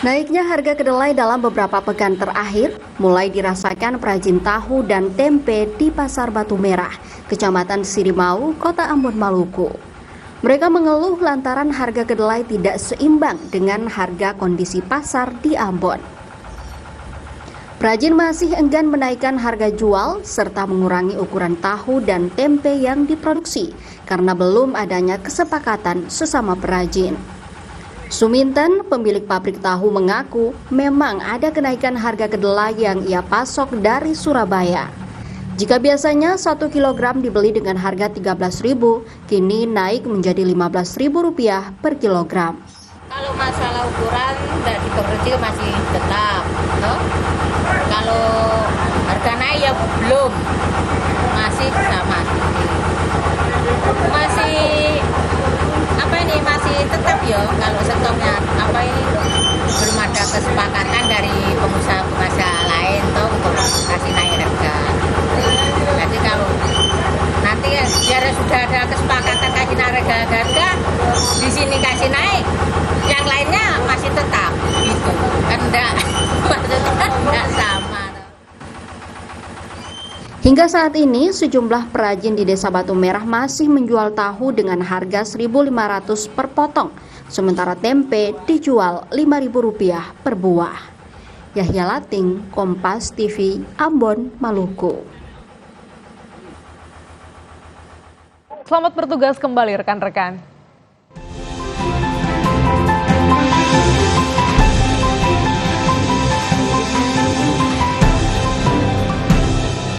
Naiknya harga kedelai dalam beberapa pekan terakhir mulai dirasakan perajin tahu dan tempe di Pasar Batu Merah, Kecamatan Sirimau, Kota Ambon, Maluku. Mereka mengeluh lantaran harga kedelai tidak seimbang dengan harga kondisi pasar di Ambon. Perajin masih enggan menaikkan harga jual serta mengurangi ukuran tahu dan tempe yang diproduksi karena belum adanya kesepakatan sesama perajin. Suminten, pemilik pabrik tahu, mengaku memang ada kenaikan harga kedelai yang ia pasok dari Surabaya. Jika biasanya 1 kilogram dibeli dengan harga Rp13.000, kini naik menjadi Rp15.000 per kilogram. Kalau masalah ukuran dari kecil masih tetap, no? Kalau harga naik ya belum, masih sama. Masih tetap ya, kalau stoknya belum ada kesepakatan dari pengusaha lain toh untuk kasih naik harga. Jadi kalau nanti ya biar sudah ada kesepakatan kasih naik harga, di sini kasih naik, yang lainnya masih tetap gitu. Kan enggak sama. Hingga saat ini, sejumlah perajin di Desa Batu Merah masih menjual tahu dengan harga Rp1.500 per potong, sementara tempe dijual Rp5.000 per buah. Yahya Lating, Kompas TV, Ambon, Maluku. Selamat bertugas kembali rekan-rekan.